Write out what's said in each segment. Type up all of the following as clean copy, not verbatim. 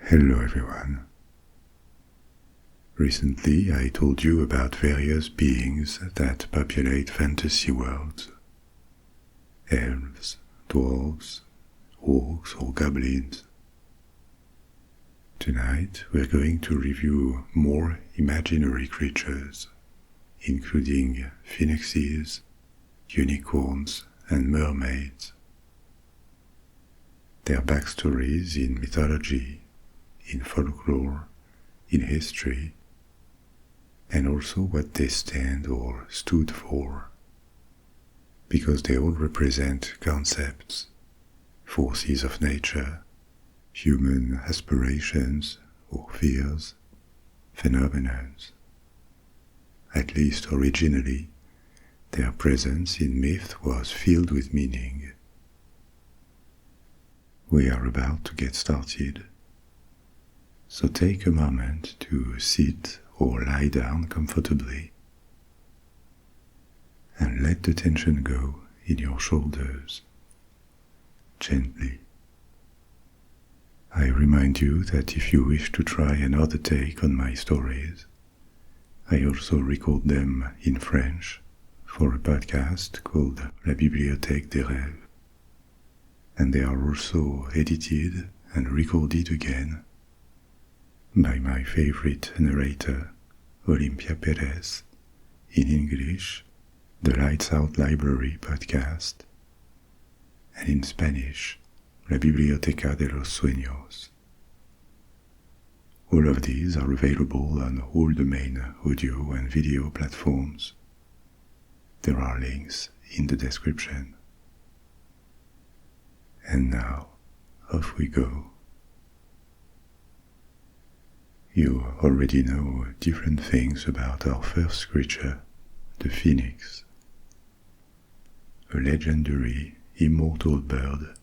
Hello everyone. Recently I told you about various beings that populate fantasy worlds. Elves, dwarves, orcs or goblins. Tonight we're going to review more imaginary creatures, including phoenixes, unicorns and mermaids. Their backstories in mythology, in folklore, in history, and also what they stand or stood for, because they all represent concepts, forces of nature, human aspirations or fears, phenomena. At least originally, their presence in myth was filled with meaning. We are about to get started, so take a moment to sit or lie down comfortably and let the tension go in your shoulders, gently. I remind you that if you wish to try another take on my stories, I also record them in French for a podcast called La Bibliothèque des Rêves, and they are also edited and recorded again by my favorite narrator, Olimpia in English, the Lights Out Library podcast, and in Spanish, La Biblioteca de los Sueños. All of these are available on all the main audio and video platforms. There are links in the description. And now, off we go. You already know different things about our first creature, the phoenix, a legendary, immortal bird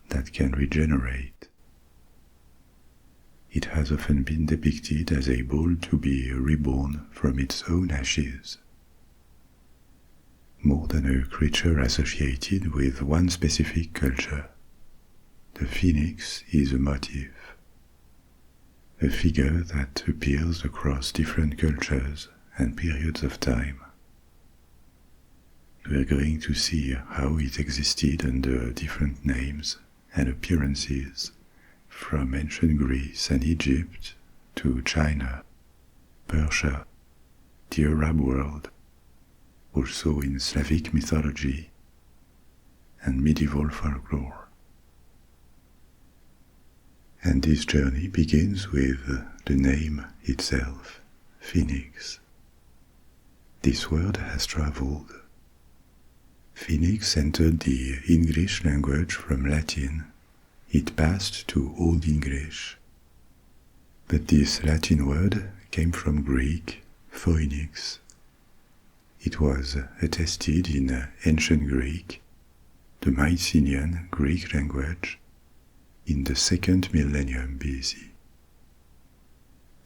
that can regenerate. It has often been depicted as able to be reborn from its own ashes. More than a creature associated with one specific culture, the phoenix is a motif, a figure that appears across different cultures and periods of time. We are going to see how it existed under different names and appearances, from ancient Greece and Egypt to China, Persia, the Arab world, also in Slavic mythology and medieval folklore. And this journey begins with the name itself, phoenix. This word has traveled. Phoenix entered the English language from Latin. It passed to Old English. But this Latin word came from Greek, phoenix. It was attested in ancient Greek, the Mycenaean Greek language, in the 2nd millennium BC.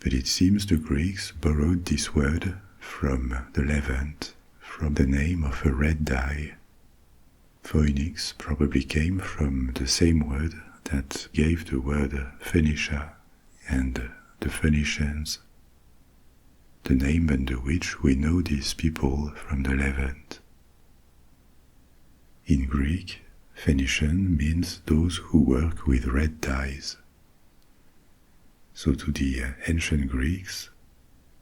But it seems the Greeks borrowed this word from the Levant, from the name of a red dye. Phoenix probably came from the same word that gave the word Phoenicia and the Phoenicians, the name under which we know these people from the Levant. In Greek, Phoenician means those who work with red dyes. So to the ancient Greeks,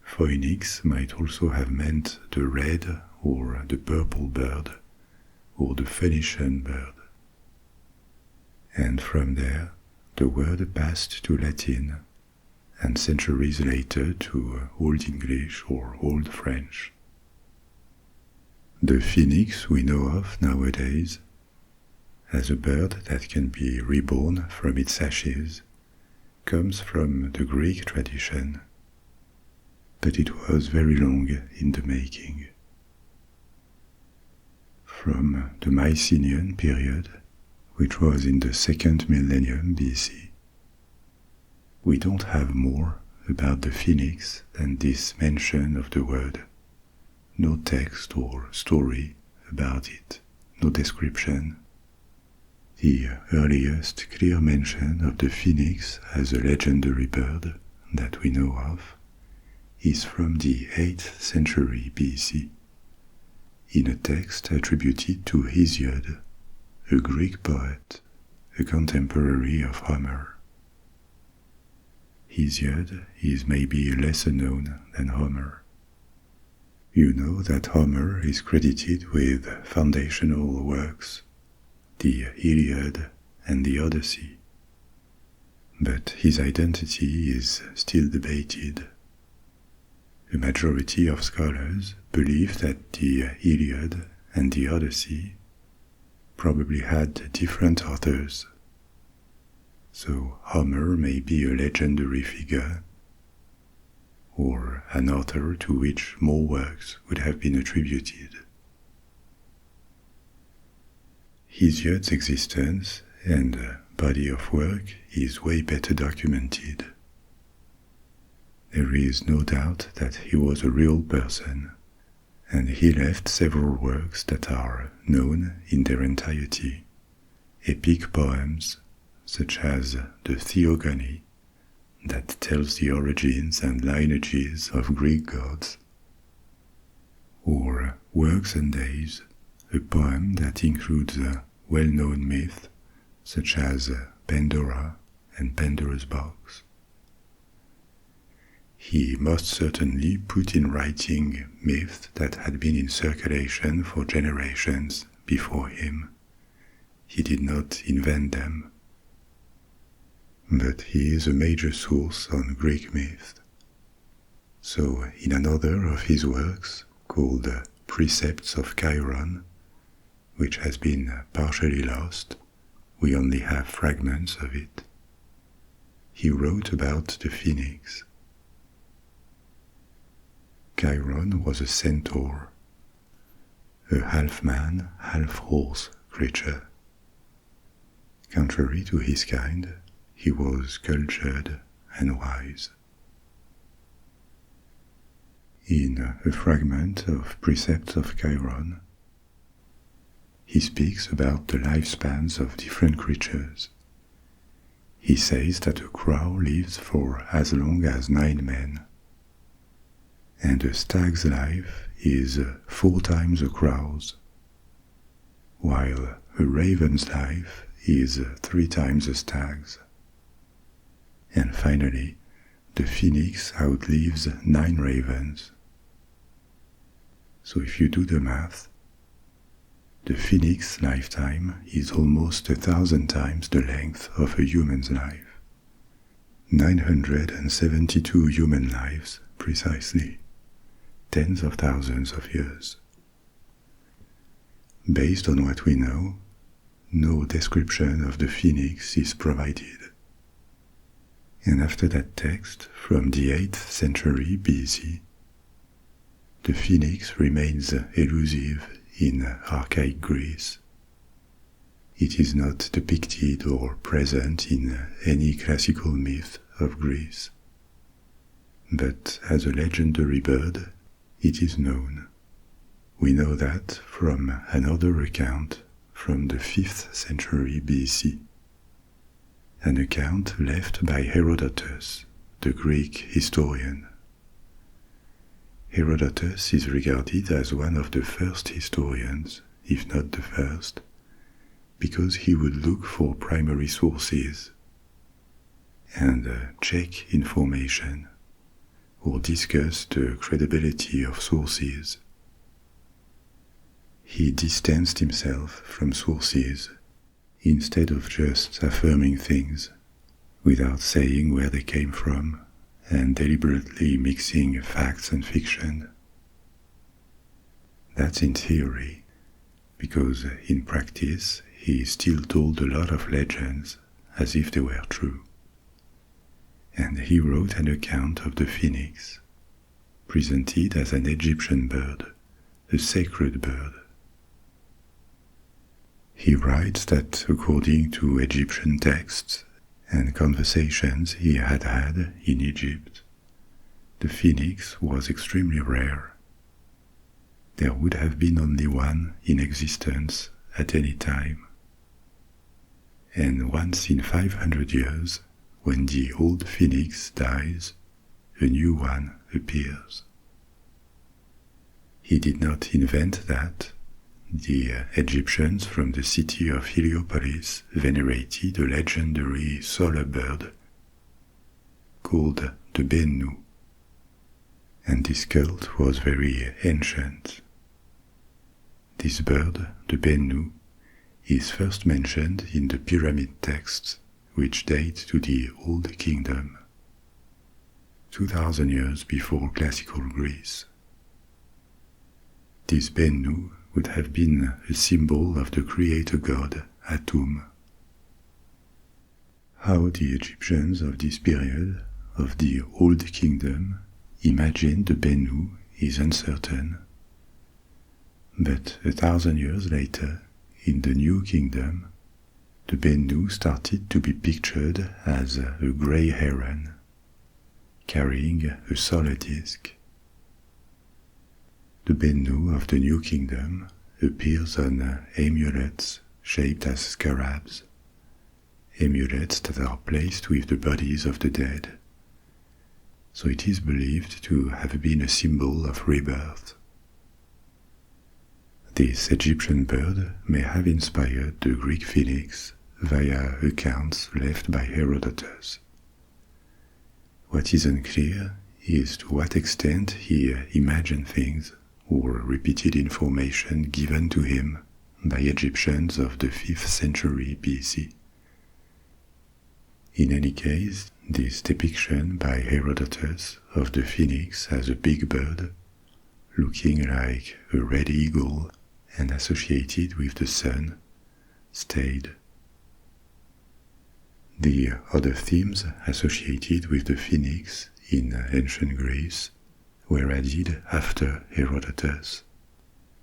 phoenix might also have meant the red or the purple bird, or the Phoenician bird. And from there, the word passed to Latin, and centuries later to Old English or Old French. The phoenix we know of nowadays as a bird that can be reborn from its ashes comes from the Greek tradition, but it was very long in the making. From the Mycenaean period, which was in the 2nd millennium BC, we don't have more about the phoenix than this mention of the word. No text or story about it, no description. The earliest clear mention of the phoenix as a legendary bird that we know of is from the 8th century BC, in a text attributed to Hesiod, a Greek poet, a contemporary of Homer. Hesiod is maybe lesser known than Homer. You know that Homer is credited with foundational works, the Iliad and the Odyssey, but his identity is still debated. The majority of scholars believe that the Iliad and the Odyssey probably had different authors. So Homer may be a legendary figure, or an author to which more works would have been attributed. Hesiod's existence and body of work is way better documented. There is no doubt that he was a real person, and he left several works that are known in their entirety, epic poems such as the Theogony, that tells the origins and lineages of Greek gods, or Works and Days, a poem that includes a well-known myth such as Pandora and Pandora's box. He most certainly put in writing myths that had been in circulation for generations before him. He did not invent them. But he is a major source on Greek myth. So in another of his works, called Precepts of Chiron, which has been partially lost, we only have fragments of it, he wrote about the phoenix. Chiron was a centaur, a half-man, half-horse creature. Contrary to his kind, he was cultured and wise. In a fragment of Precepts of Chiron, he speaks about the lifespans of different creatures. He says that a crow lives for as long as 9 men, and a stag's life is 4 times a crow's, while a raven's life is 3 times a stag's. And finally, the phoenix outlives 9 ravens. So if you do the math, the phoenix's lifetime is almost 1,000 times the length of a human's life. 972 human lives, precisely. Tens of thousands of years. Based on what we know, no description of the phoenix is provided. And after that text from the 8th century BC, the phoenix remains elusive in archaic Greece. It is not depicted or present in any classical myth of Greece. But as a legendary bird, it is known. We know that from another account from the 5th century BC, an account left by Herodotus, the Greek historian. Herodotus is regarded as one of the first historians, if not the first, because he would look for primary sources and check information or discuss the credibility of sources. He distanced himself from sources instead of just affirming things without saying where they came from and deliberately mixing facts and fiction. That's in theory, because in practice he still told a lot of legends as if they were true. And he wrote an account of the phoenix, presented as an Egyptian bird, a sacred bird. He writes that according to Egyptian texts and conversations he had had in Egypt, the phoenix was extremely rare. There would have been only one in existence at any time. and once in 500 years, when the old phoenix dies, a new one appears. He did not invent that. The Egyptians from the city of Heliopolis venerated a legendary solar bird called the Bennu, and this cult was very ancient. This bird, the Bennu, is first mentioned in the pyramid texts, which date to the Old Kingdom, 2000 years before classical Greece. This Bennu would have been a symbol of the creator god Atum. How the Egyptians of this period, of the Old Kingdom, imagined the Bennu is uncertain. But 1,000 years later, in the New Kingdom, the Bennu started to be pictured as a grey heron, carrying a solar disk. The Bennu of the New Kingdom appears on amulets shaped as scarabs, amulets that are placed with the bodies of the dead. So it is believed to have been a symbol of rebirth. This Egyptian bird may have inspired the Greek phoenix via accounts left by Herodotus. What is unclear is to what extent he imagined things or repeated information given to him by Egyptians of the 5th century BC. In any case, this depiction by Herodotus of the phoenix as a big bird, looking like a red eagle and associated with the sun, stayed. The other themes associated with the phoenix in ancient Greece were added after Herodotus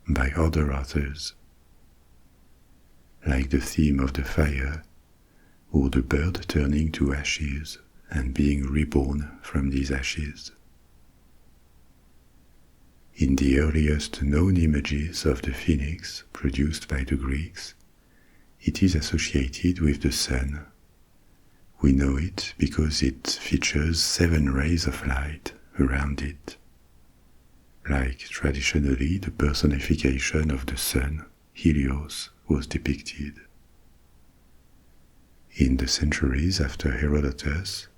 by other authors, like the theme of the fire or the bird turning to ashes and being reborn from these ashes. In the earliest known images of the phoenix produced by the Greeks, it is associated with the sun. We know it because it features 7 rays of light around it. Like traditionally the personification of the sun, Helios, was depicted. In the centuries after Herodotus,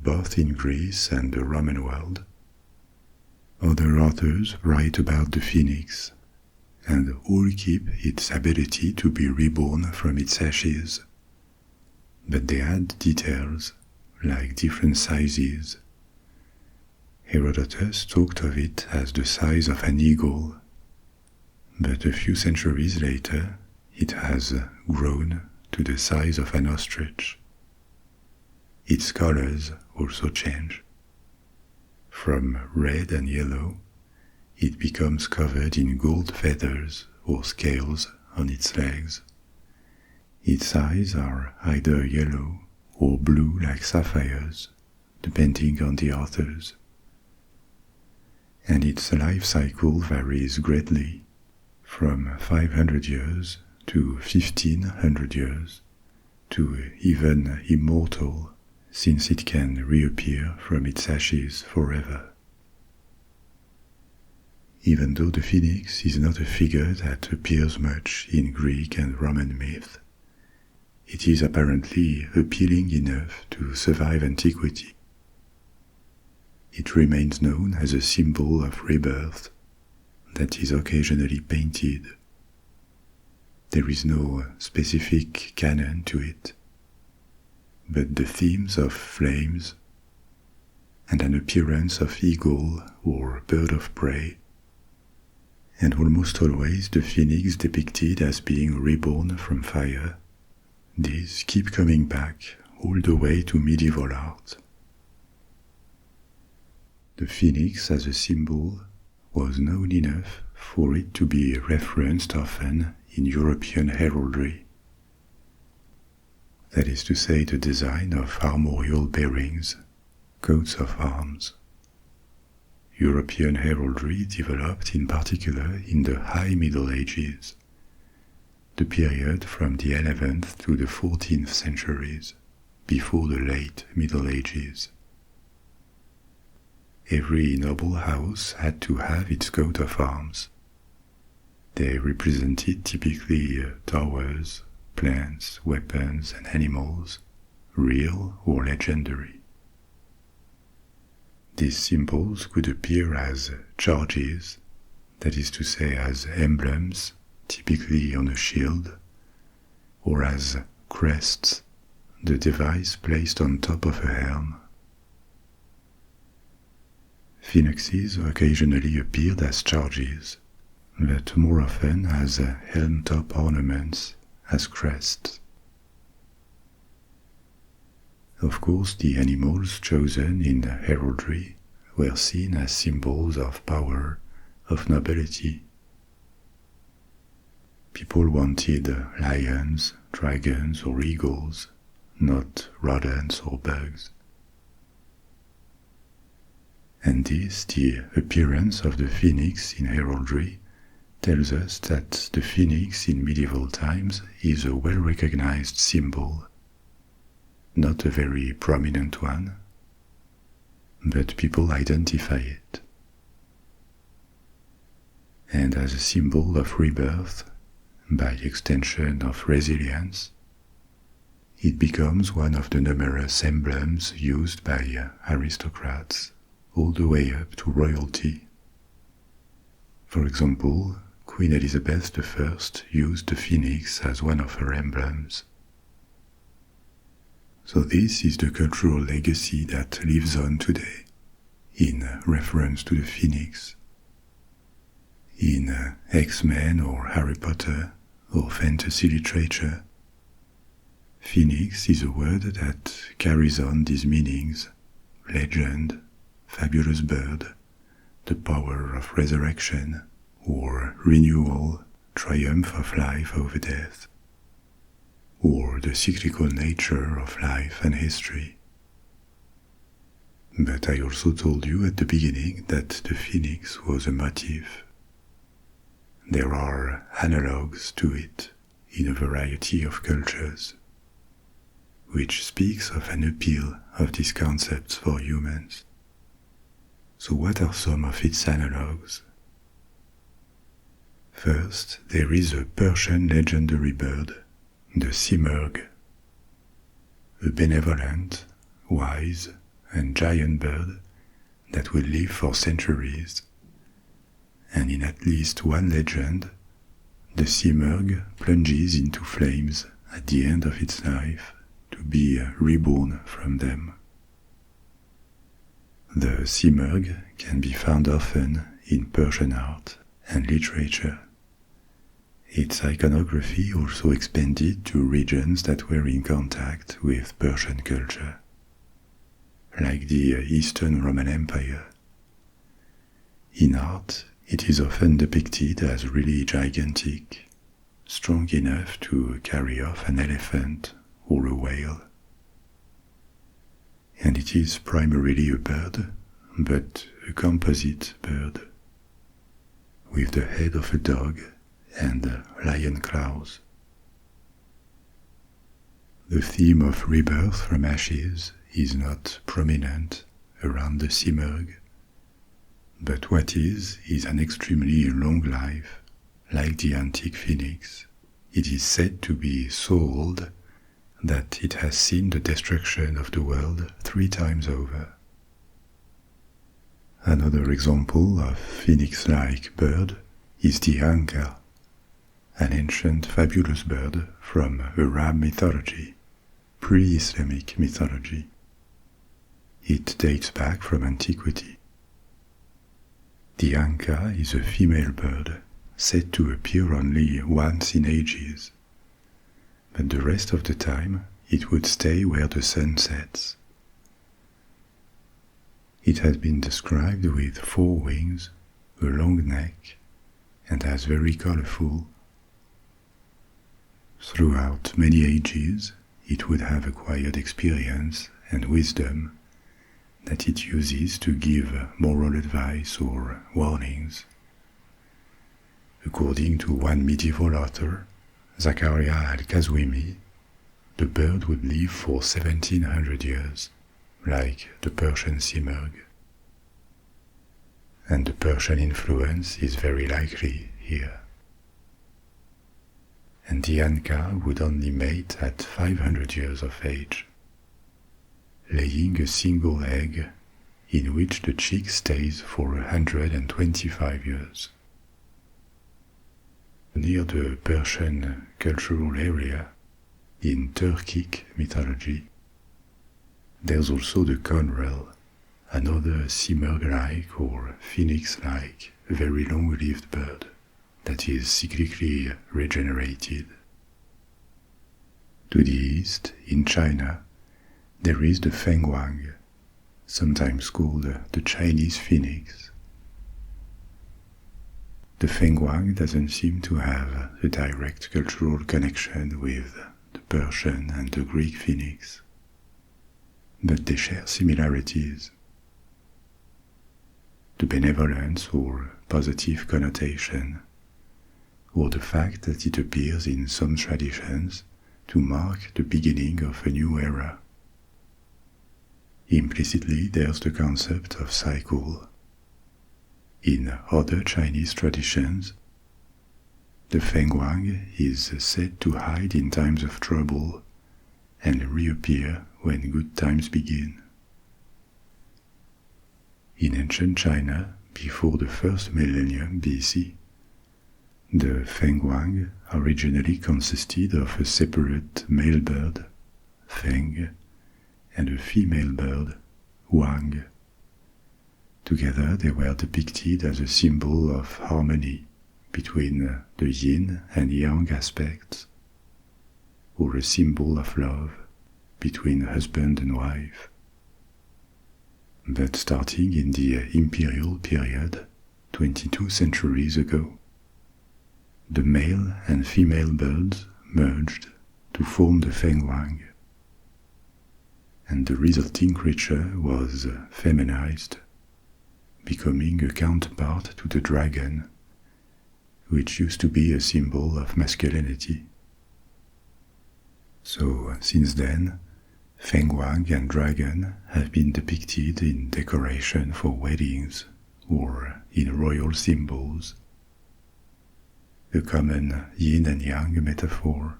both in Greece and the Roman world, other authors write about the phoenix, and all keep its ability to be reborn from its ashes. But they add details, like different sizes. Herodotus talked of it as the size of an eagle, but a few centuries later it has grown to the size of an ostrich. Its colors also change. From red and yellow, it becomes covered in gold feathers or scales on its legs. Its eyes are either yellow or blue like sapphires, depending on the authors. And its life cycle varies greatly, from 500 years to 1500 years, to even immortal, since it can reappear from its ashes forever. Even though the phoenix is not a figure that appears much in Greek and Roman myth, it is apparently appealing enough to survive antiquity. It remains known as a symbol of rebirth that is occasionally painted. There is no specific canon to it, but the themes of flames and an appearance of eagle or bird of prey, and almost always the phoenix depicted as being reborn from fire, these keep coming back all the way to medieval art. The phoenix as a symbol was known enough for it to be referenced often in European heraldry. That is to say, the design of armorial bearings, coats of arms. European heraldry developed in particular in the High Middle Ages, the period from the 11th to the 14th centuries, before the late Middle Ages. Every noble house had to have its coat of arms. They represented typically towers, plants, weapons, and animals, real or legendary. These symbols could appear as charges, that is to say, as emblems, typically on a shield, or as crests, the device placed on top of a helm. Phoenixes occasionally appeared as charges, but more often as helm-top ornaments, as crests. Of course, the animals chosen in heraldry were seen as symbols of power, of nobility. People wanted lions, dragons, or eagles, not rodents or bugs. And this, the appearance of the phoenix in heraldry, tells us that the phoenix in medieval times is a well-recognized symbol, not a very prominent one, but people identify it. And as a symbol of rebirth, by extension of resilience, it becomes one of the numerous emblems used by aristocrats all the way up to royalty. For example, Queen Elizabeth I used the phoenix as one of her emblems. So this is the cultural legacy that lives on today, in reference to the phoenix. In X-Men or Harry Potter or fantasy literature, phoenix is a word that carries on these meanings: legend, fabulous bird, the power of resurrection, or renewal, triumph of life over death, or the cyclical nature of life and history. But I also told you at the beginning that the phoenix was a motif. There are analogues to it in a variety of cultures, which speaks of an appeal of these concepts for humans. So what are some of its analogues? First, there is a Persian legendary bird, the simurgh, a benevolent, wise, and giant bird that will live for centuries. And in at least one legend, the simurgh plunges into flames at the end of its life to be reborn from them. The simurgh can be found often in Persian art and literature. Its iconography also expanded to regions that were in contact with Persian culture, like the Eastern Roman Empire. In art, it is often depicted as really gigantic, strong enough to carry off an elephant or a whale. And it is primarily a bird, but a composite bird, with the head of a dog and lion claws. The theme of rebirth from ashes is not prominent around the simurgh, but what is an extremely long life, like the antique phoenix. It is said to be so old that it has seen the destruction of the world 3 times over. Another example of phoenix-like bird is the anka, an ancient fabulous bird from Arab mythology, pre-Islamic mythology. It dates back from antiquity. The anka is a female bird said to appear only once in ages, but the rest of the time it would stay where the sun sets. It has been described with 4 wings, a long neck, and as very colorful. Throughout many ages, it would have acquired experience and wisdom that it uses to give moral advice or warnings. According to one medieval author, Zakaria al-Kazwimi, the bird would live for 1700 years, like the Persian simurgh. And the Persian influence is very likely here. And the Anka would only mate at 500 years of age, laying a single egg in which the chick stays for 125 years. Near the Persian cultural area, in Turkic mythology, there's also the conrel, another simurgh-like or phoenix-like, very long-lived bird that is cyclically regenerated. To the east, in China, there is the fenghuang, sometimes called the Chinese phoenix. The fenghuang doesn't seem to have a direct cultural connection with the Persian and the Greek phoenix, but they share similarities. The benevolence or positive connotation, or the fact that it appears in some traditions to mark the beginning of a new era. Implicitly, there's the concept of cycle. In other Chinese traditions, the fenghuang is said to hide in times of trouble and reappear when good times begin. In ancient China, before the first millennium BC, the fenghuang originally consisted of a separate male bird, feng, and a female bird, huang. Together they were depicted as a symbol of harmony between the yin and yang aspects, or a symbol of love between husband and wife. But starting in the imperial period, 22 centuries ago, the male and female birds merged to form the fenghuang, and the resulting creature was feminized, becoming a counterpart to the dragon, which used to be a symbol of masculinity. So, since then, fenghuang and dragon have been depicted in decoration for weddings or in royal symbols, a common yin and yang metaphor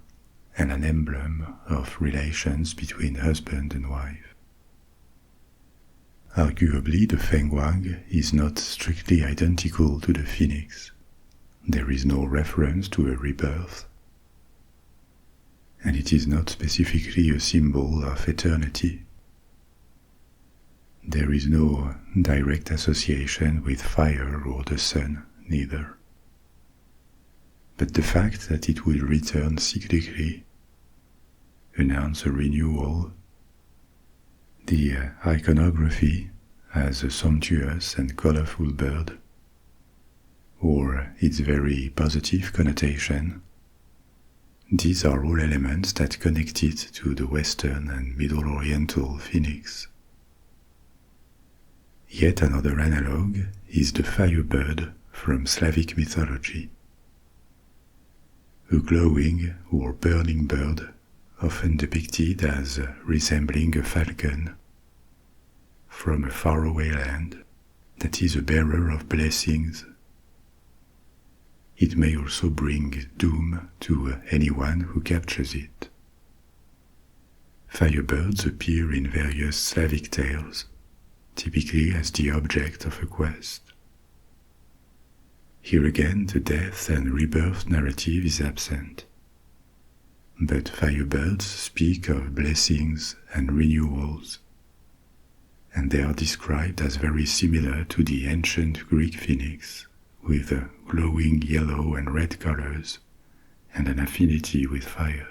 and an emblem of relations between husband and wife. Arguably, the fenghuang is not strictly identical to the phoenix. There is no reference to a rebirth, and it is not specifically a symbol of eternity. There is no direct association with fire or the sun, neither. But the fact that it will return cyclically, announce a renewal, the iconography as a sumptuous and colorful bird, or its very positive connotation, these are all elements that connect it to the Western and Middle Oriental phoenix. Yet another analog is the firebird from Slavic mythology, a glowing or burning bird often depicted as resembling a falcon from a faraway land that is a bearer of blessings. It may also bring doom to anyone who captures it. Firebirds appear in various Slavic tales, typically as the object of a quest. Here again, the death and rebirth narrative is absent, but firebirds speak of blessings and renewals, and they are described as very similar to the ancient Greek phoenix, with glowing yellow and red colors and an affinity with fire.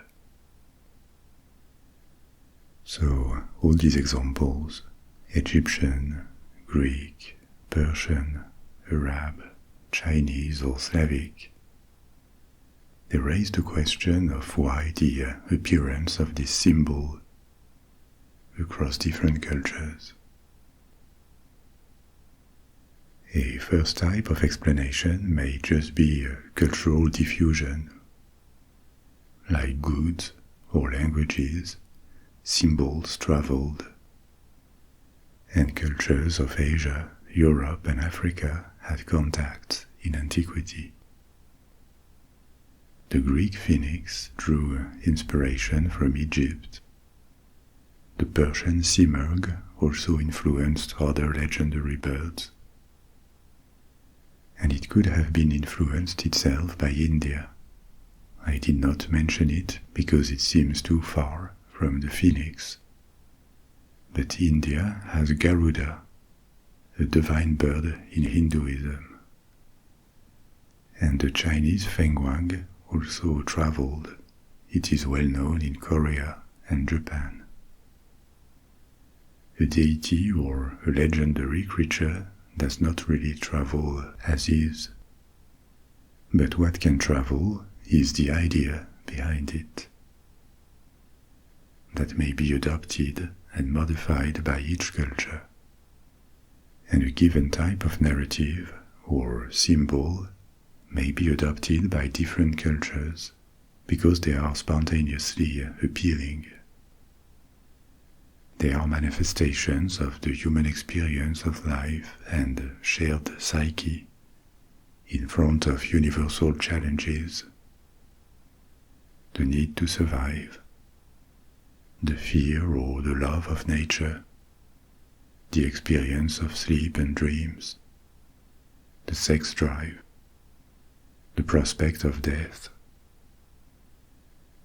So all these examples, Egyptian, Greek, Persian, Arab, Chinese or Slavic, they raise the question of why the appearance of this symbol across different cultures. A first type of explanation may just be cultural diffusion. like goods or languages, symbols traveled, and cultures of Asia, Europe, and Africa had contacts in antiquity. The Greek phoenix drew inspiration from Egypt. The Persian simurgh also influenced other legendary birds. And it could have been influenced itself by India. I did not mention it because it seems too far from the phoenix. But India has Garuda, a divine bird in Hinduism. And the Chinese fenghuang also traveled. It is well known in Korea and Japan. A deity or a legendary creature does not really travel as is. But what can travel is the idea behind it, that may be adopted and modified by each culture. And a given type of narrative or symbol may be adopted by different cultures because they are spontaneously appealing. They are manifestations of the human experience of life and shared psyche in front of universal challenges. The need to survive, the fear or the love of nature, the experience of sleep and dreams, the sex drive, the prospect of death.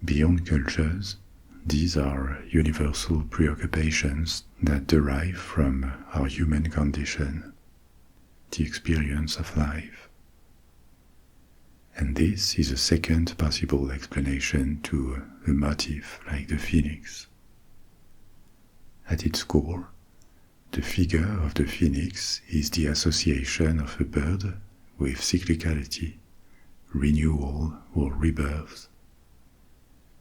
Beyond cultures, these are universal preoccupations that derive from our human condition, the experience of life. And this is a second possible explanation to a motif like the phoenix. At its core, the figure of the phoenix is the association of a bird with cyclicality, renewal or rebirth,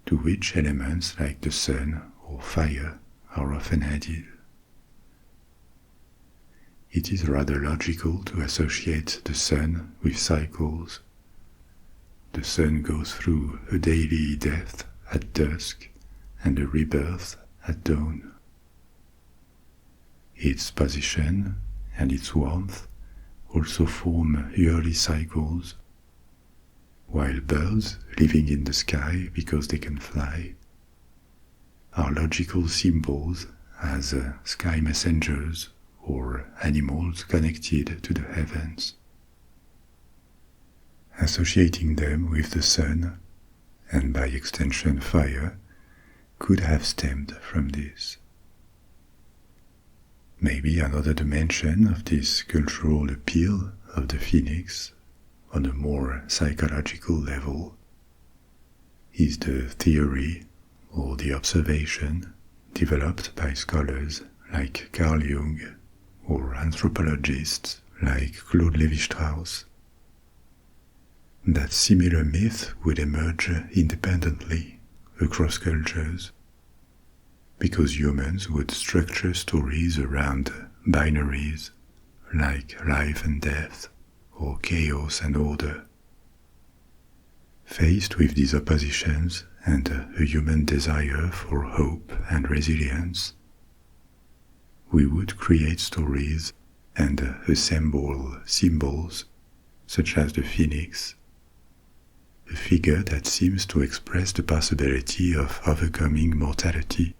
to which elements like the sun or fire are often added. It is rather logical to associate the sun with cycles. The sun goes through a daily death at dusk and a rebirth at dawn. Its position and its warmth also form yearly cycles, while birds living in the sky because they can fly are logical symbols as sky messengers or animals connected to the heavens. Associating them with the sun, and by extension fire, could have stemmed from this. Maybe another dimension of this cultural appeal of the phoenix on a more psychological level is the theory or the observation developed by scholars like Carl Jung or anthropologists like Claude Lévi-Strauss, that similar myths would emerge independently across cultures, because humans would structure stories around binaries like life and death or chaos and order. Faced with these oppositions and a human desire for hope and resilience, we would create stories and assemble symbols such as the phoenix, a figure that seems to express the possibility of overcoming mortality,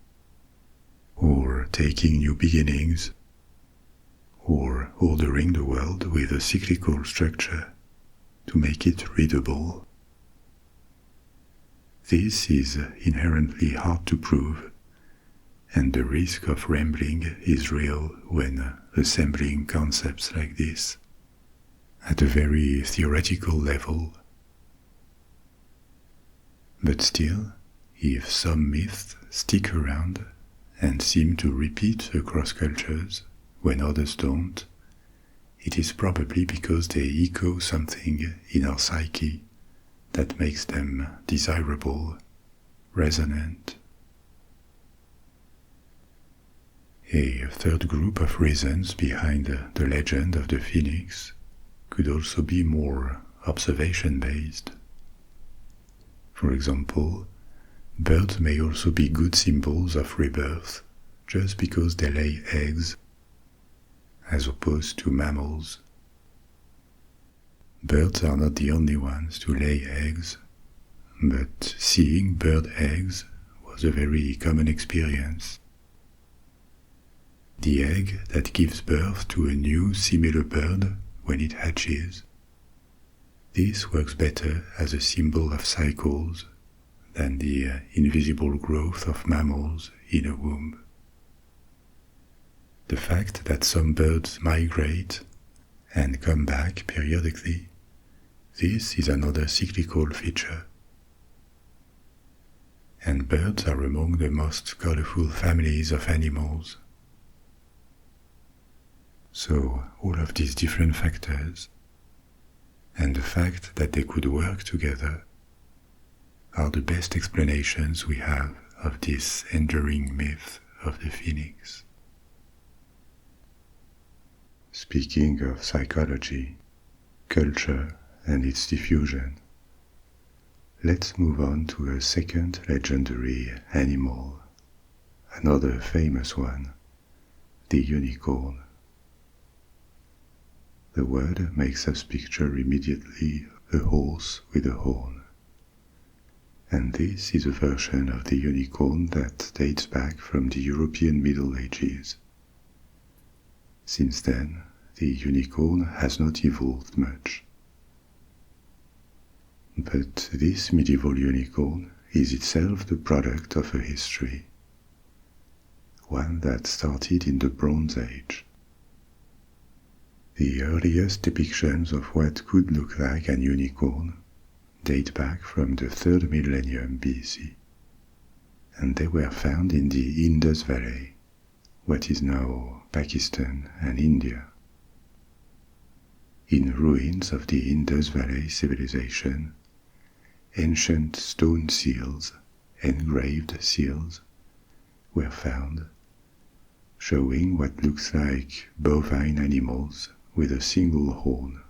or taking new beginnings, or ordering the world with a cyclical structure to make it readable. This is inherently hard to prove, and the risk of rambling is real when assembling concepts like this at a very theoretical level. But still, if some myths stick around and seem to repeat across cultures when others don't, it is probably because they echo something in our psyche that makes them desirable, resonant. A third group of reasons behind the legend of the phoenix could also be more observation-based. For example, Birds may also be good symbols of rebirth just because they lay eggs as opposed to mammals. Birds are not the only ones to lay eggs, but seeing bird eggs was a very common experience. The egg that gives birth to a new similar bird when it hatches. This works better as a symbol of cycles than the invisible growth of mammals in a womb. The fact that some birds migrate and come back periodically, this is another cyclical feature. And birds are among the most colorful families of animals. So all of these different factors, and the fact that they could work together, are the best explanations we have of this enduring myth of the phoenix. Speaking of psychology, culture, and its diffusion, let's move on to a second legendary animal, another famous one, the unicorn. The word makes us picture immediately a horse with a horn. And this is a version of the unicorn that dates back from the European Middle Ages. Since then, the unicorn has not evolved much. But this medieval unicorn is itself the product of a history, one that started in the Bronze Age. The earliest depictions of what could look like an unicorn date back from the 3rd millennium BC, and they were found in the Indus Valley, what is now Pakistan and India. In ruins of the Indus Valley civilization, ancient stone seals, engraved seals, were found, showing what looks like bovine animals with a single horn.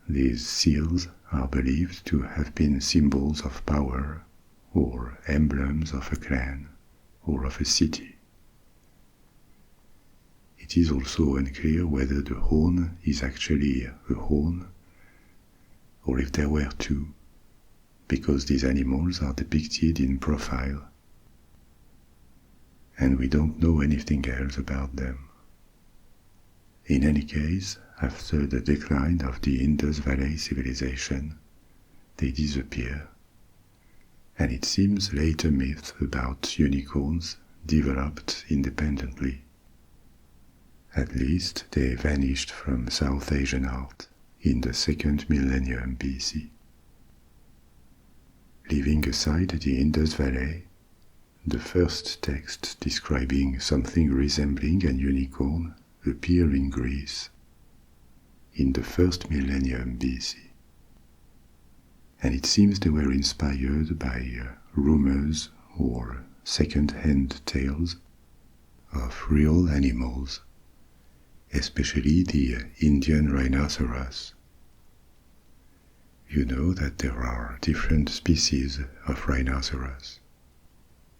These seals are believed to have been symbols of power or emblems of a clan or of a city. It is also unclear whether the horn is actually a horn or if there were two, because these animals are depicted in profile, and we don't know anything else about them. In any case, after the decline of the Indus Valley civilization, they disappear, and it seems later myths about unicorns developed independently. At least they vanished from South Asian art in the 2nd millennium BC. Leaving aside the Indus Valley, the first text describing something resembling an unicorn appeared in Greece in the 1st millennium BC. And it seems they were inspired by rumors or second-hand tales of real animals, especially the Indian rhinoceros. You know that there are different species of rhinoceros.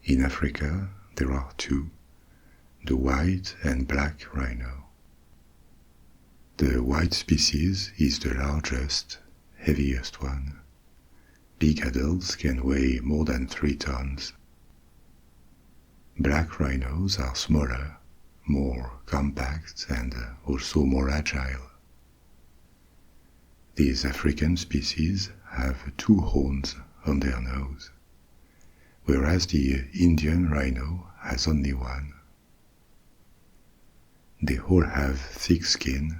In Africa, there are two, the white and black rhino. The white species is the largest, heaviest one. Big adults can weigh more than 3 tons. Black rhinos are smaller, more compact and also more agile. These African species have 2 horns on their nose, whereas the Indian rhino has only 1. They all have thick skin,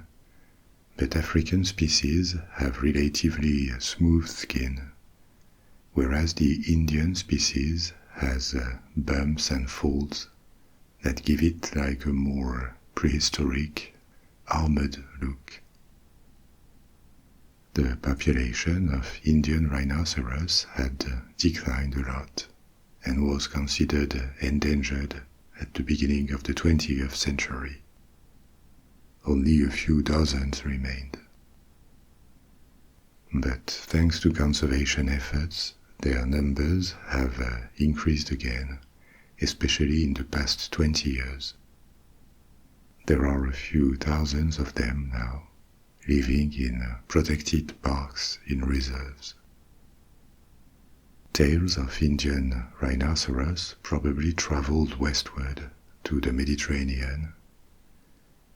but African species have relatively smooth skin, whereas the Indian species has bumps and folds that give it like a more prehistoric, armored look. The population of Indian rhinoceros had declined a lot and was considered endangered at the beginning of the 20th century. Only a few dozens remained. But thanks to conservation efforts, their numbers have increased again, especially in the past 20 years. There are a few thousands of them now, living in protected parks in reserves. Tales of Indian rhinoceros probably traveled westward to the Mediterranean,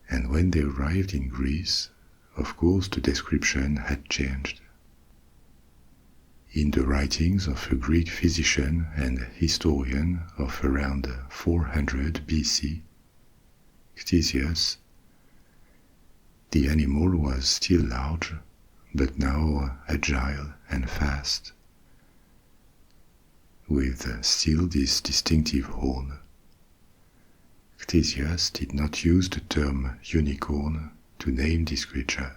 and when they arrived in Greece, of course the description had changed. In the writings of a Greek physician and historian of around 400 BC, Ctesias, the animal was still large, but now agile and fast, with still this distinctive horn. Ctesias did not use the term unicorn to name this creature,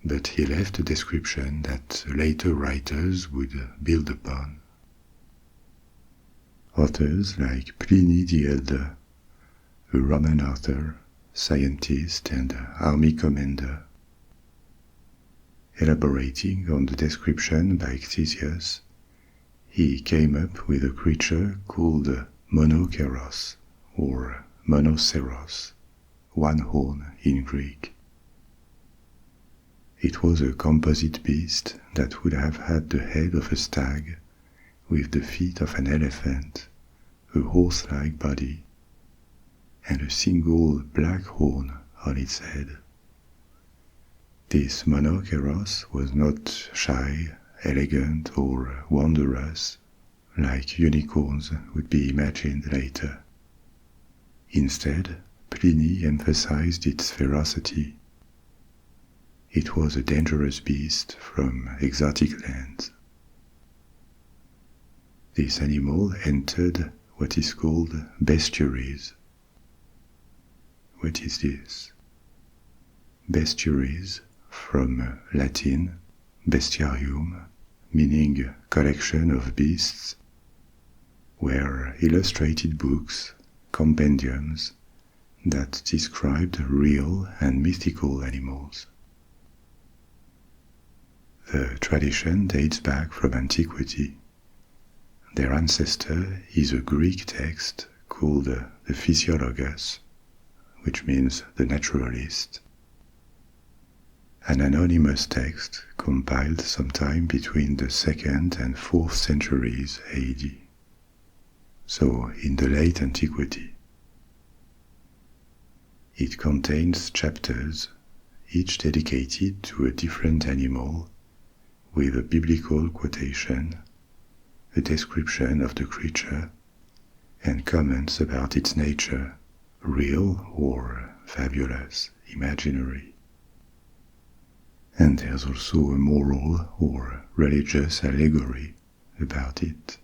but he left a description that later writers would build upon. Authors like Pliny the Elder, a Roman author, scientist, and army commander, elaborating on the description by Ctesias, he came up with a creature called monokeros, or monoceros, one horn in Greek. It was a composite beast that would have had the head of a stag, with the feet of an elephant, a horse-like body, and a single black horn on its head. This monokeros was not shy, elegant, or wondrous, like unicorns would be imagined later. Instead, Pliny emphasized its ferocity. It was a dangerous beast from exotic lands. This animal entered what is called Bestiaries. What is this? Bestiaries, from Latin bestiarium, meaning collection of beasts, were illustrated books, compendiums, that described real and mythical animals. The tradition dates back from antiquity. Their ancestor is a Greek text called the Physiologus, which means the naturalist, an anonymous text compiled sometime between the 2nd and 4th centuries AD, so in the late antiquity. It contains chapters, each dedicated to a different animal, with a biblical quotation, a description of the creature, and comments about its nature, real or fabulous, imaginary. And there's also a moral or religious allegory about it.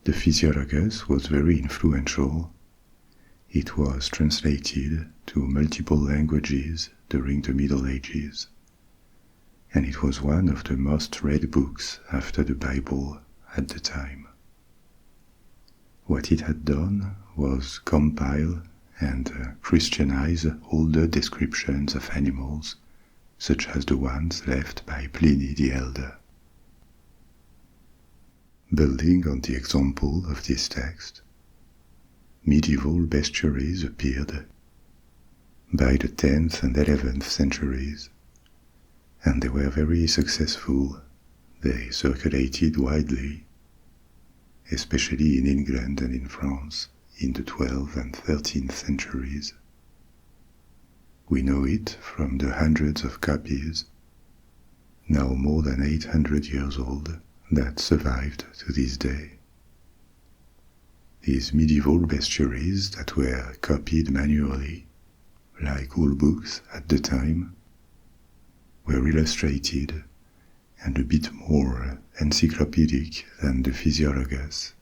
The Physiologus was very influential. It was translated to multiple languages during the Middle Ages, and it was one of the most read books after the Bible at the time. What it had done was compile and Christianize older descriptions of animals, such as the ones left by Pliny the Elder. Building on the example of this text, medieval bestiaries appeared by the 10th and 11th centuries, and they were very successful. They circulated widely, especially in England and in France in the 12th and 13th centuries. We know it from the hundreds of copies, now more than 800 years old, that survived to this day. These medieval bestiaries that were copied manually, like all books at the time, were illustrated and a bit more encyclopedic than the Physiologus,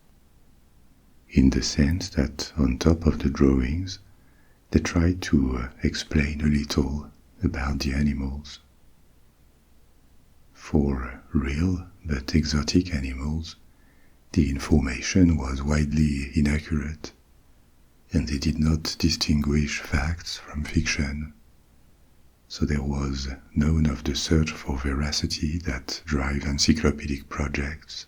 in the sense that on top of the drawings they tried to explain a little about the animals. For real but exotic animals, the information was widely inaccurate, and they did not distinguish facts from fiction, so there was none of the search for veracity that drive encyclopedic projects.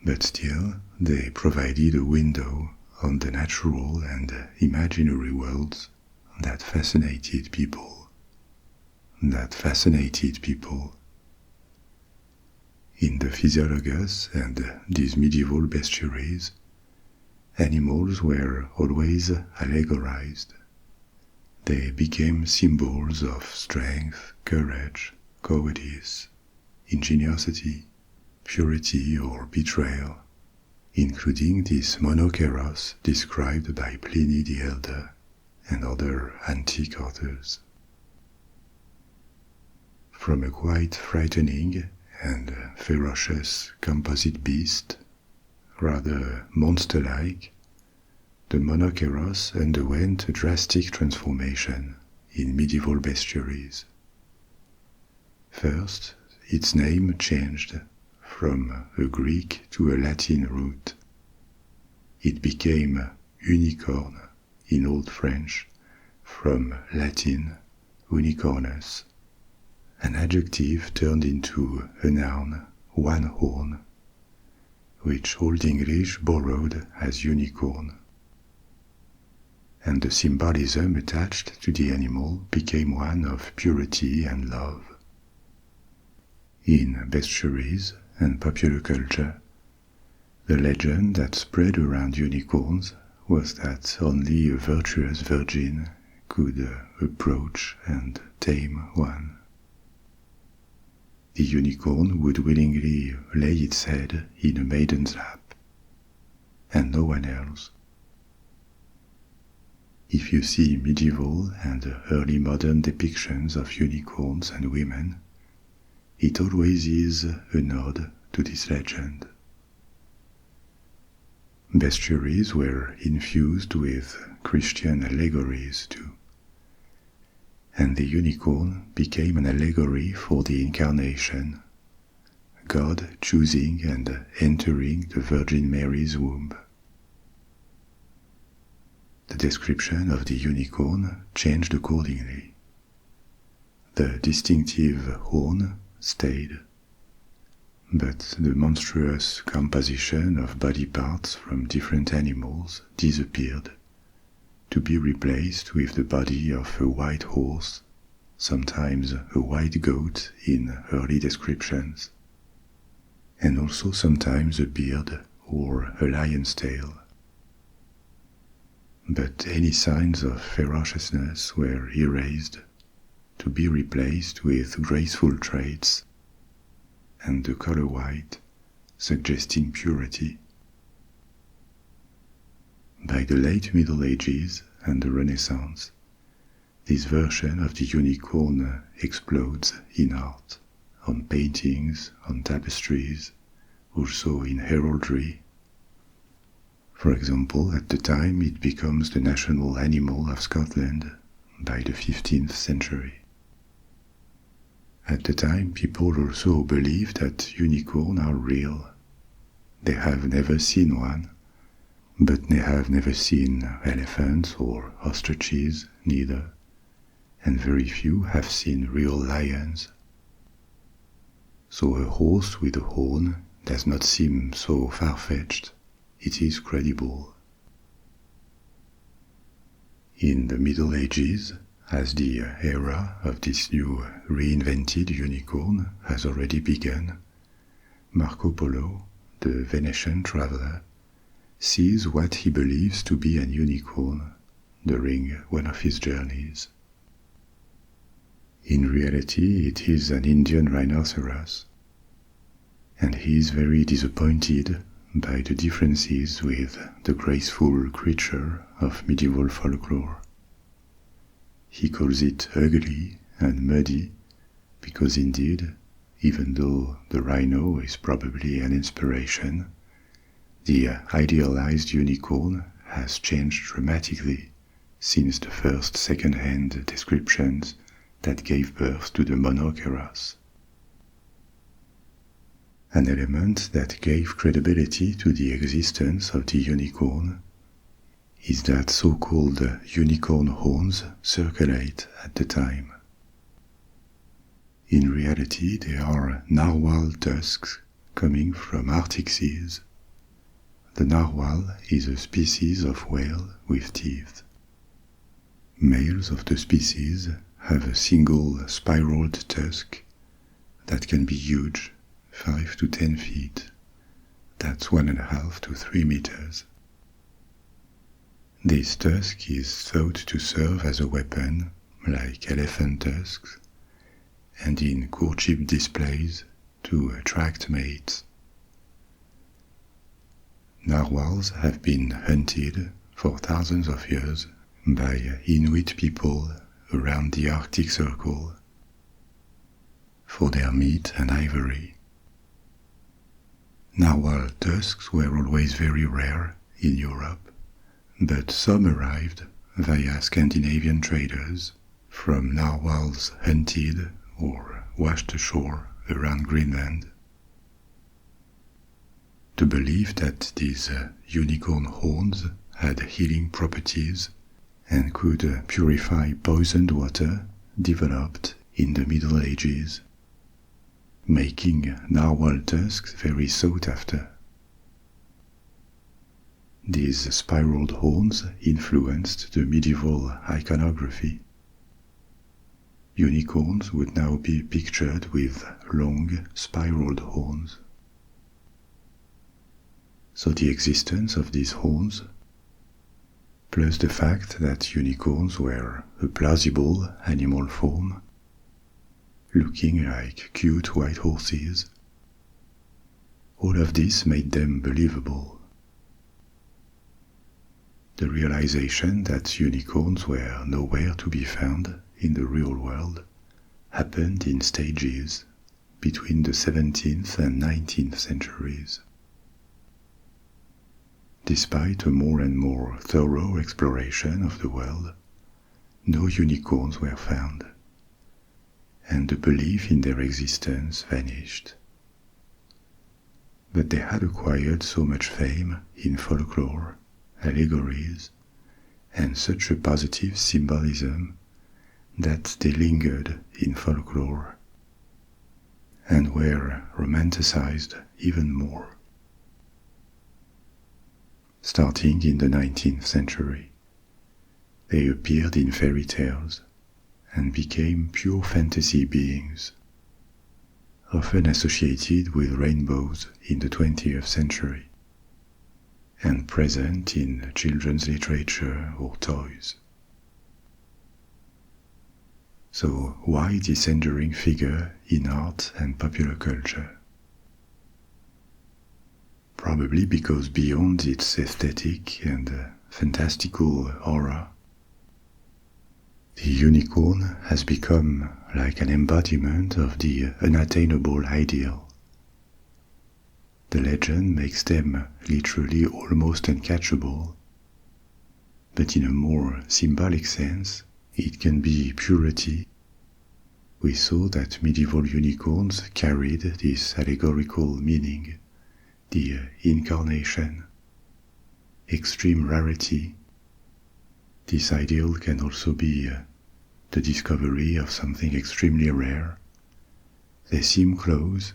But still, they provided a window on the natural and imaginary worlds that fascinated people. In the Physiologus and these medieval bestiaries, animals were always allegorized. They became symbols of strength, courage, cowardice, ingenuity, purity or betrayal, including this monokeros described by Pliny the Elder and other antique authors. From a quite frightening and ferocious composite beast, rather monster-like, the monokeros underwent a drastic transformation in medieval bestiaries. First, its name changed from a Greek to a Latin root. It became unicorn in Old French, from Latin unicornus, an adjective turned into a noun, one horn, which Old English borrowed as unicorn. And the symbolism attached to the animal became one of purity and love. In bestiaries and popular culture, the legend that spread around unicorns was that only a virtuous virgin could approach and tame one. The unicorn would willingly lay its head in a maiden's lap, and no one else. If you see medieval and early modern depictions of unicorns and women, it always is a nod to this legend. Bestiaries were infused with Christian allegories too, and the unicorn became an allegory for the Incarnation, God choosing and entering the Virgin Mary's womb. The description of the unicorn changed accordingly. The distinctive horn stayed, but the monstrous composition of body parts from different animals disappeared, to be replaced with the body of a white horse, sometimes a white goat in early descriptions, and also sometimes a beard or a lion's tail. But any signs of ferociousness were erased, to be replaced with graceful traits, and the color white, suggesting purity. By the late Middle Ages and the Renaissance, this version of the unicorn explodes in art, on paintings, on tapestries, also in heraldry. For example, at the time it becomes the national animal of Scotland by the 15th century. At the time, people also believe that unicorns are real. They have never seen one, but they have never seen elephants or ostriches neither, and very few have seen real lions. So a horse with a horn does not seem so far-fetched. It is credible. In the Middle Ages, as the era of this new reinvented unicorn has already begun, Marco Polo, the Venetian traveler, sees what he believes to be an unicorn during one of his journeys. In reality, it is an Indian rhinoceros, and he is very disappointed by the differences with the graceful creature of medieval folklore. He calls it ugly and muddy because indeed, even though the rhino is probably an inspiration, the idealized unicorn has changed dramatically since the first second-hand descriptions that gave birth to the monokeros. An element that gave credibility to the existence of the unicorn is that so-called unicorn horns circulate at the time. In reality, they are narwhal tusks coming from Arctic seas. The narwhal is a species of whale with teeth. Males of the species have a single spiraled tusk that can be huge, 5 to 10 feet. That's 1.5 to 3 meters. This tusk is thought to serve as a weapon, like elephant tusks, and in courtship displays to attract mates. Narwhals have been hunted for thousands of years by Inuit people around the Arctic Circle for their meat and ivory. Narwhal tusks were always very rare in Europe, but some arrived via Scandinavian traders from narwhals hunted or washed ashore around Greenland. The belief that these unicorn horns had healing properties and could purify poisoned water developed in the Middle Ages, making narwhal tusks very sought after. These spiraled horns influenced the medieval iconography. Unicorns would now be pictured with long, spiraled horns. So the existence of these horns, plus the fact that unicorns were a plausible animal form, looking like cute white horses, all of this made them believable. The realization that unicorns were nowhere to be found in the real world happened in stages between the 17th and 19th centuries. Despite a more and more thorough exploration of the world, no unicorns were found, and the belief in their existence vanished. But they had acquired so much fame in folklore, allegories, and such a positive symbolism that they lingered in folklore and were romanticized even more. Starting in the 19th century, they appeared in fairy tales and became pure fantasy beings, often associated with rainbows in the 20th century, and present in children's literature or toys. So why this enduring figure in art and popular culture? Probably because beyond its aesthetic and fantastical aura, the unicorn has become like an embodiment of the unattainable ideal. The legend makes them literally almost uncatchable, but in a more symbolic sense, it can be purity. We saw that medieval unicorns carried this allegorical meaning, the incarnation, extreme rarity. This ideal can also be the discovery of something extremely rare. They seem close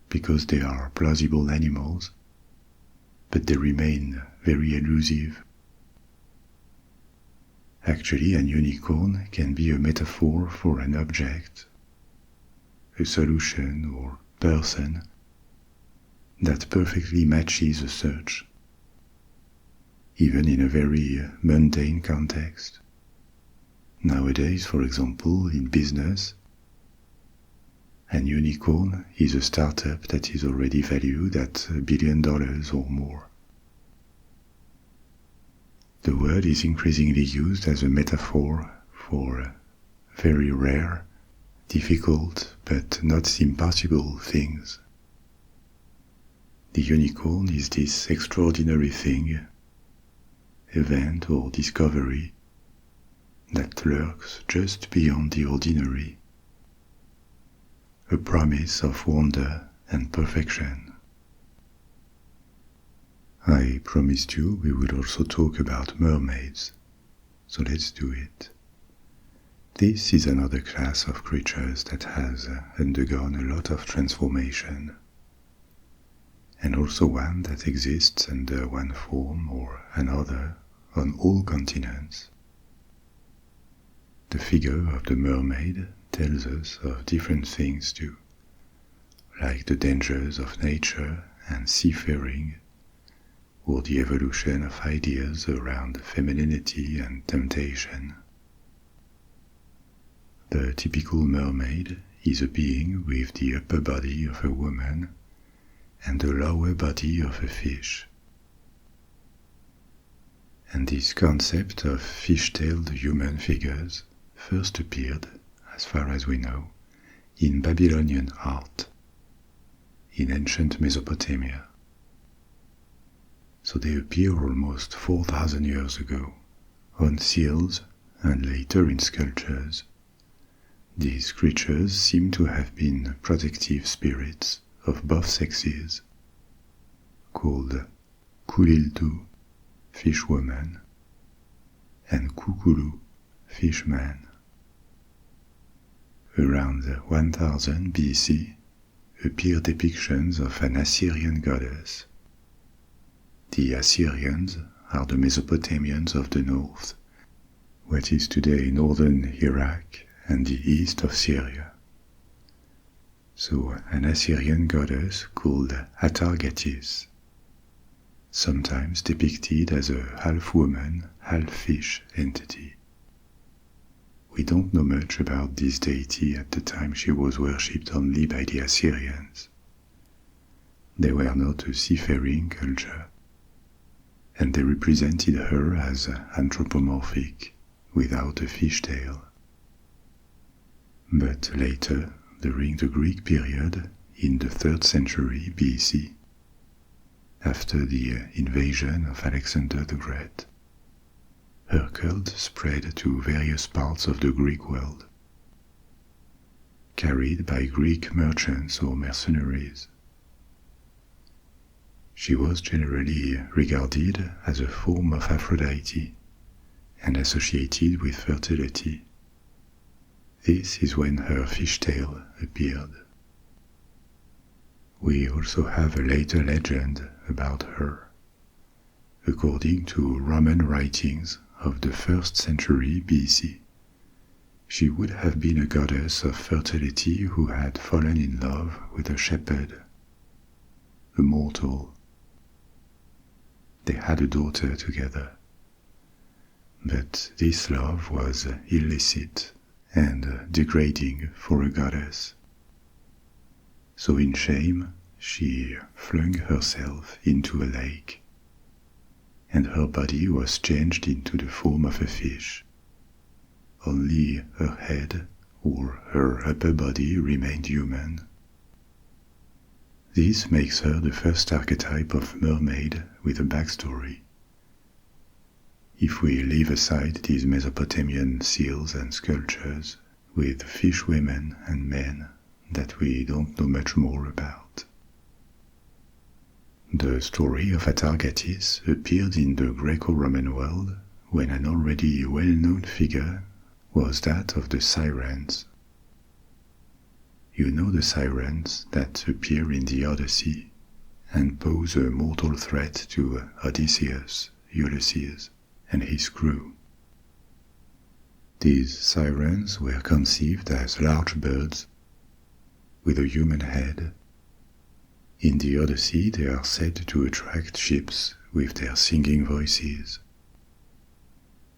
because they are plausible animals, but they remain very elusive. Actually, an unicorn can be a metaphor for an object, a solution or person that perfectly matches the search, even in a very mundane context. Nowadays, for example, in business, an unicorn is a startup that is already valued at $1 billion or more. The word is increasingly used as a metaphor for very rare, difficult, but not impossible things. The unicorn is this extraordinary thing, event or discovery that lurks just beyond the ordinary, a promise of wonder and perfection. I promised you we would also talk about mermaids, so let's do it. This is another class of creatures that has undergone a lot of transformation, and also one that exists under one form or another on all continents. The figure of the mermaid tells us of different things too, like the dangers of nature and seafaring, or the evolution of ideas around femininity and temptation. The typical mermaid is a being with the upper body of a woman and the lower body of a fish. And this concept of fish-tailed human figures first appeared, as far as we know, in Babylonian art, in ancient Mesopotamia. So they appear almost 4,000 years ago, on seals and later in sculptures. These creatures seem to have been protective spirits of both sexes, called Kuliltu, fishwoman, and Kukulu, fishman. Around 1000 BC appear depictions of an Assyrian goddess. The Assyrians are the Mesopotamians of the north, what is today northern Iraq and the east of Syria. So an Assyrian goddess called Atargatis, sometimes depicted as a half-woman, half-fish entity. We don't know much about this deity at the time she was worshipped only by the Assyrians. They were not a seafaring culture, and they represented her as anthropomorphic, without a fish tail. But later, during the Greek period, in the 3rd century BC, after the invasion of Alexander the Great, her cult spread to various parts of the Greek world, carried by Greek merchants or mercenaries. She was generally regarded as a form of Aphrodite and associated with fertility. This is when her fishtail appeared. We also have a later legend about her. According to Roman writings of the 1st century BC, she would have been a goddess of fertility who had fallen in love with a shepherd, a mortal. They had a daughter together, but this love was illicit and degrading for a goddess. So in shame, she flung herself into a lake, and her body was changed into the form of a fish. Only her head or her upper body remained human. This makes her the first archetype of mermaid with a backstory. If we leave aside these Mesopotamian seals and sculptures with fish women and men that we don't know much more about. The story of Atargatis appeared in the Greco-Roman world when an already well-known figure was that of the sirens. You know the sirens that appear in the Odyssey and pose a mortal threat to Odysseus, Ulysses, and his crew. These sirens were conceived as large birds with a human head. In the Odyssey they are said to attract ships with their singing voices.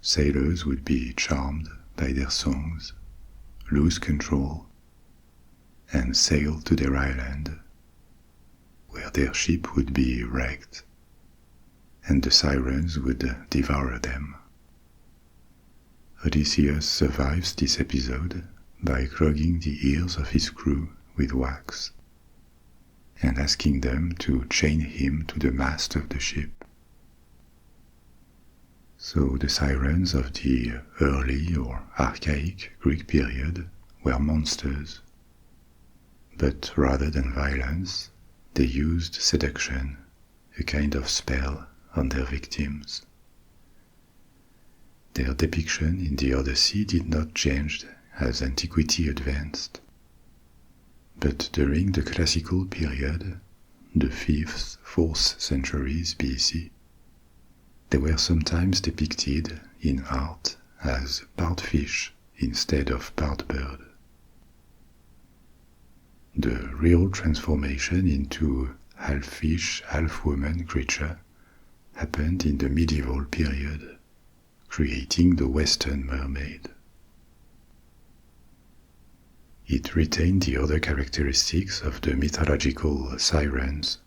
Sailors would be charmed by their songs, lose control, and sail to their island, where their ship would be wrecked, and the sirens would devour them. Odysseus survives this episode by clogging the ears of his crew with wax, and asking them to chain him to the mast of the ship. So the sirens of the early or archaic Greek period were monsters, but rather than violence, they used seduction a kind of spell on their victims. Their depiction in the Odyssey did not change as antiquity advanced. But during the classical period, the 5th, 4th centuries BC, they were sometimes depicted in art as part fish instead of part bird. The real transformation into half fish, half woman creature happened in the medieval period, creating the Western mermaid. It retained the other characteristics of the mythological sirens,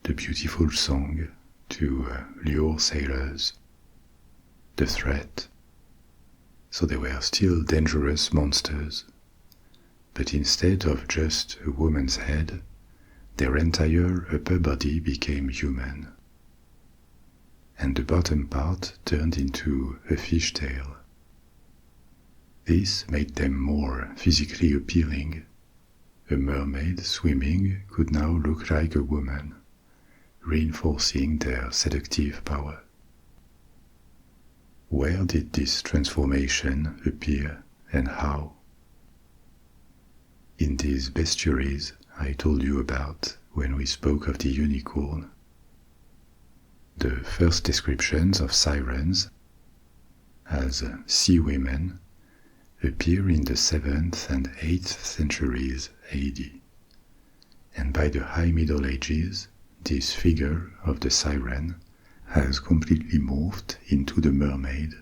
the beautiful song to lure sailors, the threat. So they were still dangerous monsters, but instead of just a woman's head, their entire upper body became human, and the bottom part turned into a fish tail. This made them more physically appealing. A mermaid swimming could now look like a woman, reinforcing their seductive power. Where did this transformation appear and how? In these bestiaries I told you about when we spoke of the unicorn. The first descriptions of sirens as sea women appear in the 7th and 8th centuries AD, and by the High Middle Ages this figure of the siren has completely morphed into the mermaid.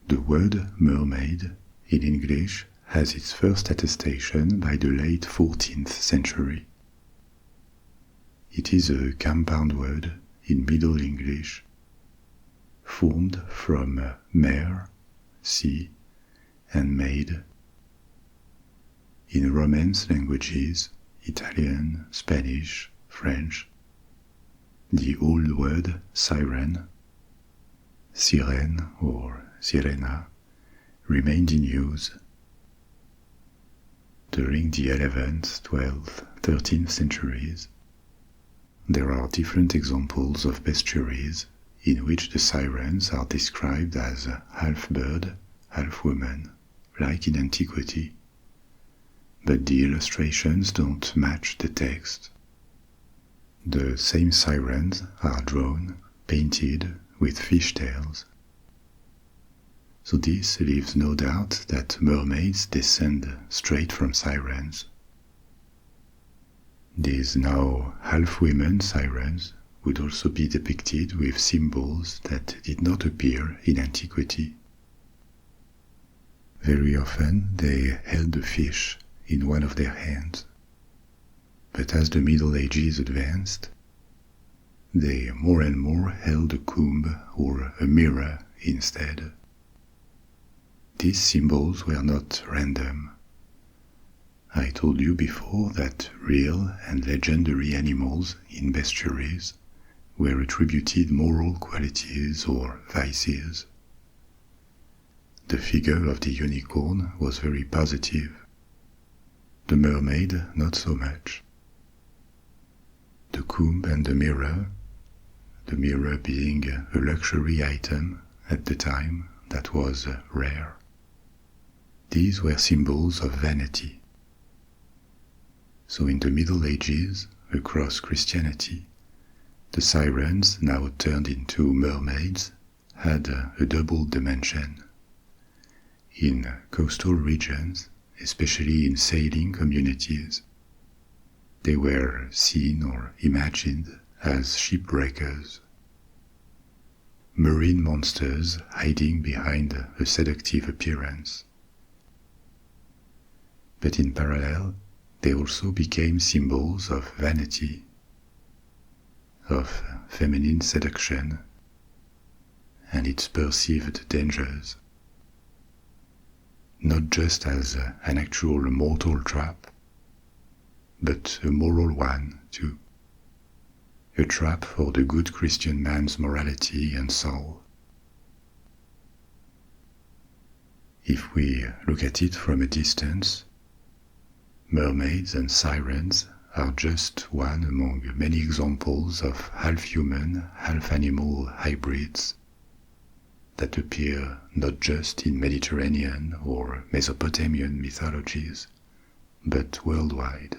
The word mermaid in English has its first attestation by the late 14th century. It is a compound word in Middle English, formed from mer, sea, and maid. In Romance languages, Italian, Spanish, French, the old word siren, sirene or sirena, remained in use. During the 11th, 12th, 13th centuries, there are different examples of bestiaries in which the sirens are described as half bird, half woman, like in antiquity, but the illustrations don't match the text. The same sirens are drawn, painted with fish tails. So this leaves no doubt that mermaids descend straight from sirens. These now half-women sirens would also be depicted with symbols that did not appear in antiquity. Very often they held a fish in one of their hands, but as the Middle Ages advanced, they more and more held a comb or a mirror instead. These symbols were not random. I told you before that real and legendary animals in bestiaries were attributed moral qualities or vices. The figure of the unicorn was very positive. The mermaid not so much. The comb and the mirror being a luxury item at the time that was rare. These were symbols of vanity. So in the Middle Ages, across Christianity, the sirens, now turned into mermaids, had a double dimension. In coastal regions, especially in sailing communities, they were seen or imagined as shipbreakers, marine monsters hiding behind a seductive appearance. But in parallel, they also became symbols of vanity, of feminine seduction, and its perceived dangers, not just as an actual mortal trap, but a moral one too, a trap for the good Christian man's morality and soul. If we look at it from a distance, mermaids and sirens are just one among many examples of half-human, half-animal hybrids that appear not just in Mediterranean or Mesopotamian mythologies, but worldwide.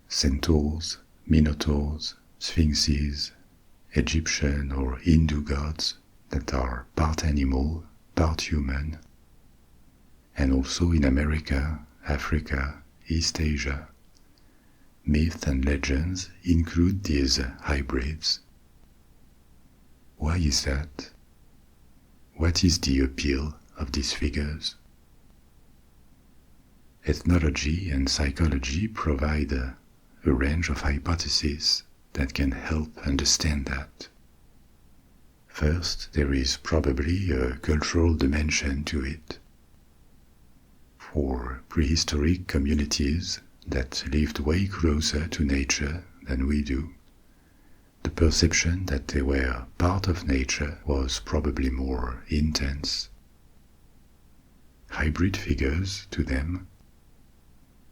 Centaurs, minotaurs, sphinxes, Egyptian or Hindu gods that are part animal, part human, and also in America, Africa, East Asia. Myths and legends include these hybrids. Why is that? What is the appeal of these figures? Ethnology and psychology provide a range of hypotheses that can help understand that. First, there is probably a cultural dimension to it. For prehistoric communities that lived way closer to nature than we do, the perception that they were part of nature was probably more intense. Hybrid figures to them,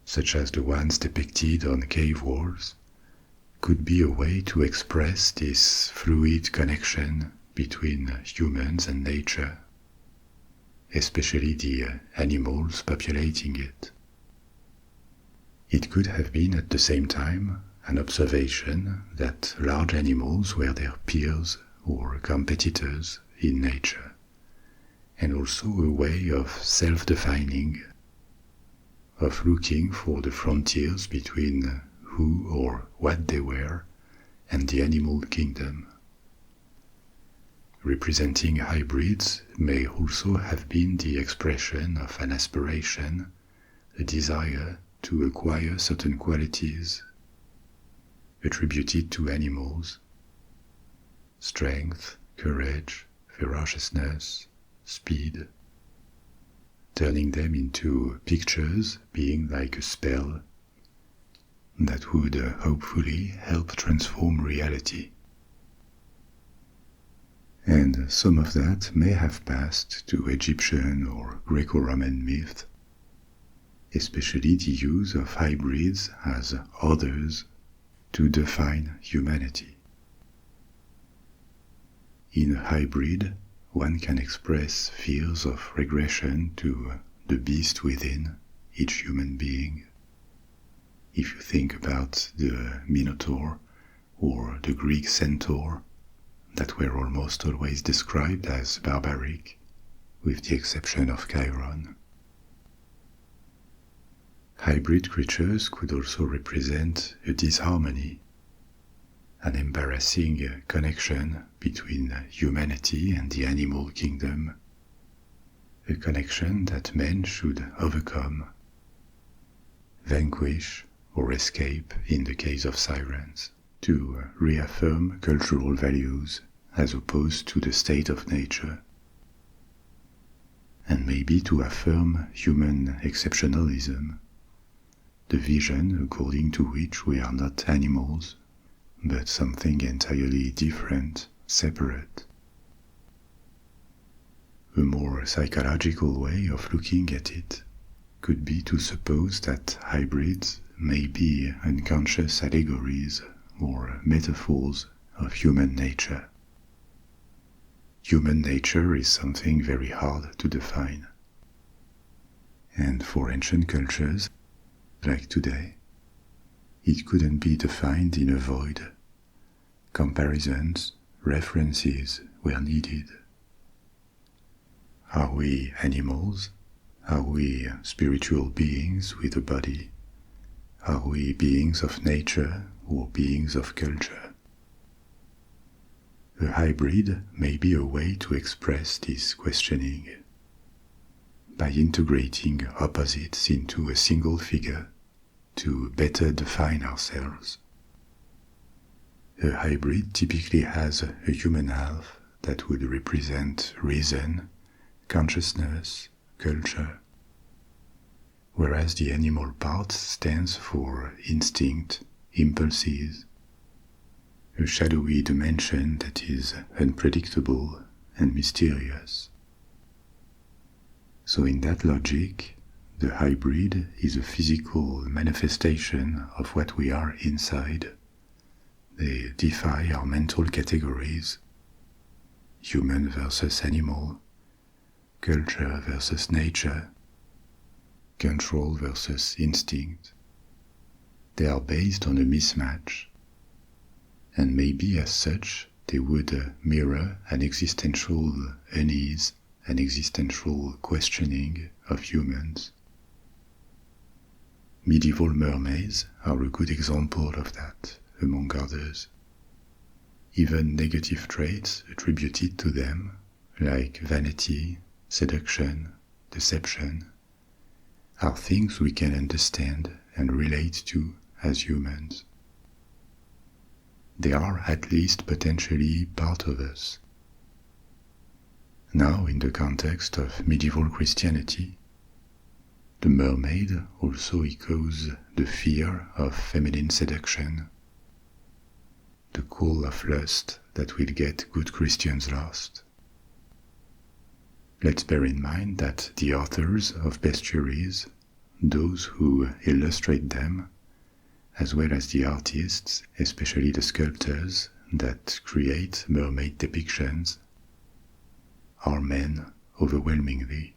such as the ones depicted on cave walls, could be a way to express this fluid connection between humans and nature, especially the animals populating it. It could have been at the same time an observation that large animals were their peers or competitors in nature, and also a way of self-defining, of looking for the frontiers between who or what they were and the animal kingdom. Representing hybrids may also have been the expression of an aspiration, a desire to acquire certain qualities attributed to animals: strength, courage, ferociousness, speed, turning them into pictures being like a spell that would hopefully help transform reality. And some of that may have passed to Egyptian or Greco-Roman myth, especially the use of hybrids as others to define humanity. In a hybrid, one can express fears of regression to the beast within each human being. If you think about the Minotaur or the Greek centaur, that were almost always described as barbaric, with the exception of Chiron. Hybrid creatures could also represent a disharmony, an embarrassing connection between humanity and the animal kingdom, a connection that men should overcome, vanquish, or escape in the case of sirens, to reaffirm cultural values as opposed to the state of nature, and maybe to affirm human exceptionalism, the vision according to which we are not animals, but something entirely different, separate. A more psychological way of looking at it could be to suppose that hybrids may be unconscious allegories or metaphors of human nature. Human nature is something very hard to define. And for ancient cultures, like today, it couldn't be defined in a void. Comparisons, references were needed. Are we animals? Are we spiritual beings with a body? Are we beings of nature or beings of culture? A hybrid may be a way to express this questioning, by integrating opposites into a single figure to better define ourselves. A hybrid typically has a human half that would represent reason, consciousness, culture, whereas the animal part stands for instinct, impulses, a shadowy dimension that is unpredictable and mysterious. So in that logic, the hybrid is a physical manifestation of what we are inside. They defy our mental categories: human versus animal, culture versus nature, control versus instinct. They are based on a mismatch, and maybe as such they would mirror an existential unease, an existential questioning of humans. Medieval mermaids are a good example of that, among others. Even negative traits attributed to them, like vanity, seduction, deception, are things we can understand and relate to as humans. They are at least potentially part of us. Now, in the context of medieval Christianity, the mermaid also echoes the fear of feminine seduction, the call of lust that will get good Christians lost. Let's bear in mind that the authors of Bestiaries, those who illustrate them, as well as the artists, especially the sculptors that create mermaid depictions, are men overwhelmingly.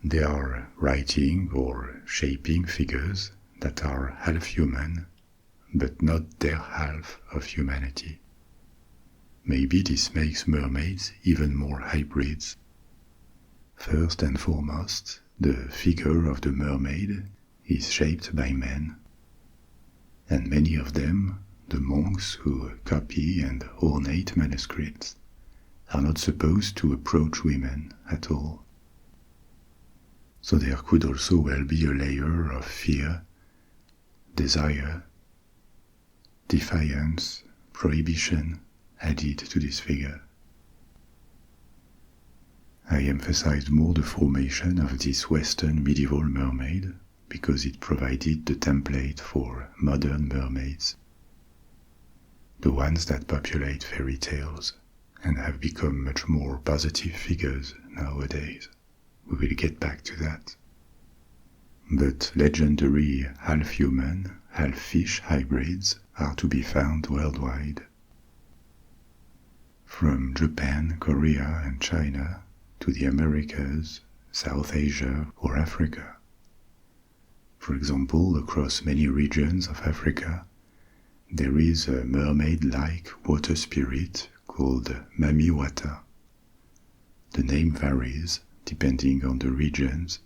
They are writing or shaping figures that are half human, but not their half of humanity. Maybe this makes mermaids even more hybrids. First and foremost, the figure of the mermaid is shaped by men, and many of them, the monks who copy and ornate manuscripts, are not supposed to approach women at all. So there could also well be a layer of fear, desire, defiance, prohibition added to this figure. I emphasized more the formation of this Western medieval mermaid because it provided the template for modern mermaids, the ones that populate fairy tales and have become much more positive figures nowadays. We will get back to that. But legendary half-human, half-fish hybrids are to be found worldwide. From Japan, Korea, and China to the Americas, South Asia, or Africa. For example, across many regions of Africa, there is a mermaid-like water spirit called Mami Wata. The name varies depending on the regions,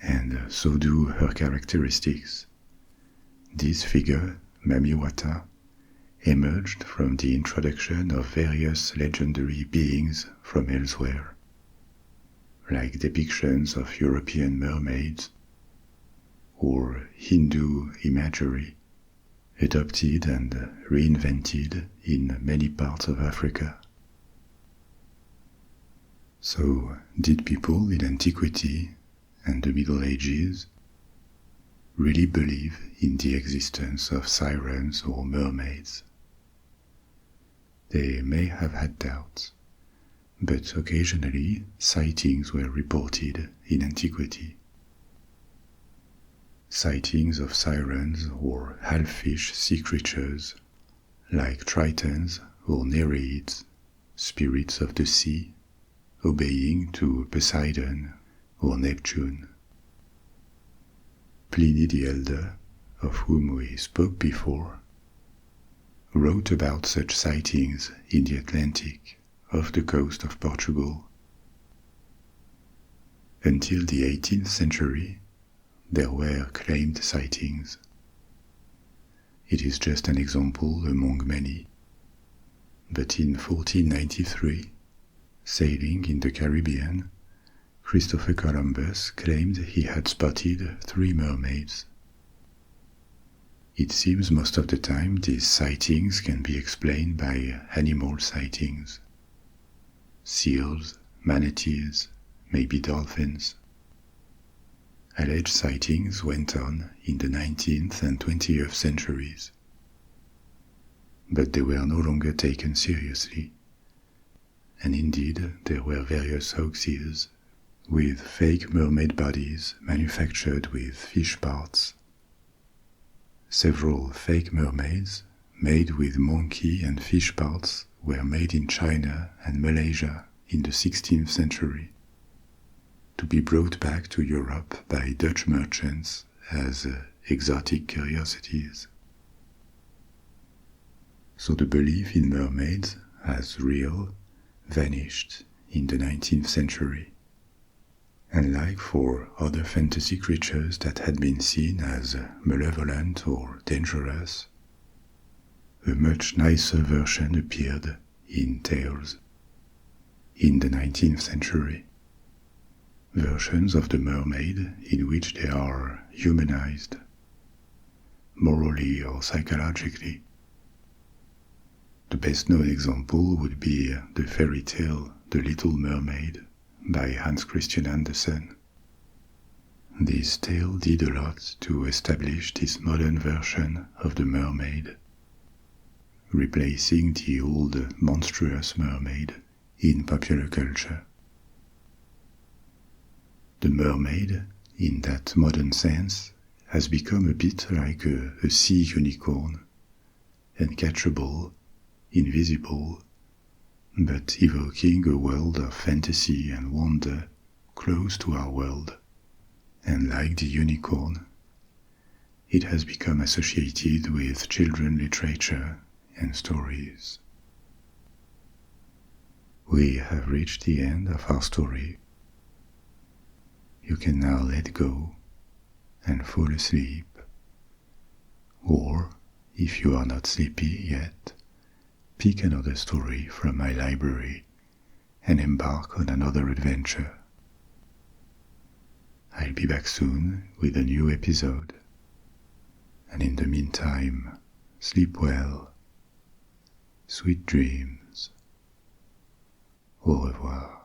and so do her characteristics. This figure, Mami Wata, emerged from the introduction of various legendary beings from elsewhere, like depictions of European mermaids or Hindu imagery, adopted and reinvented in many parts of Africa. So, did people in antiquity and the Middle Ages really believe in the existence of sirens or mermaids? They may have had doubts, but occasionally sightings were reported in antiquity. Sightings of sirens or half-fish sea creatures, like tritons or nereids, spirits of the sea, obeying to Poseidon or Neptune. Pliny the Elder, of whom we spoke before, wrote about such sightings in the Atlantic off the coast of Portugal. Until the 18th century, there were claimed sightings. It is just an example among many. But in 1493, sailing in the Caribbean, Christopher Columbus claimed he had spotted 3 mermaids. It seems most of the time these sightings can be explained by animal sightings. Seals, manatees, maybe dolphins. Alleged sightings went on in the 19th and 20th centuries. But they were no longer taken seriously. And indeed, there were various hoaxes with fake mermaid bodies manufactured with fish parts. Several fake mermaids made with monkey and fish parts were made in China and Malaysia in the 16th century, to be brought back to Europe by Dutch merchants as exotic curiosities. So the belief in mermaids as real vanished in the 19th century. And like for other fantasy creatures that had been seen as malevolent or dangerous, a much nicer version appeared in tales in the 19th century. Versions of the mermaid in which they are humanized, morally or psychologically. The best known example would be the fairy tale The Little Mermaid by Hans Christian Andersen. This tale did a lot to establish this modern version of the mermaid, replacing the old monstrous mermaid in popular culture. The mermaid, in that modern sense, has become a bit like a sea unicorn, uncatchable, invisible, but evoking a world of fantasy and wonder close to our world. And like the unicorn, it has become associated with children literature and stories. We have reached the end of our story. You can now let go and fall asleep, or, if you are not sleepy yet, pick another story from my library and embark on another adventure. I'll be back soon with a new episode, and in the meantime, sleep well, sweet dreams, au revoir.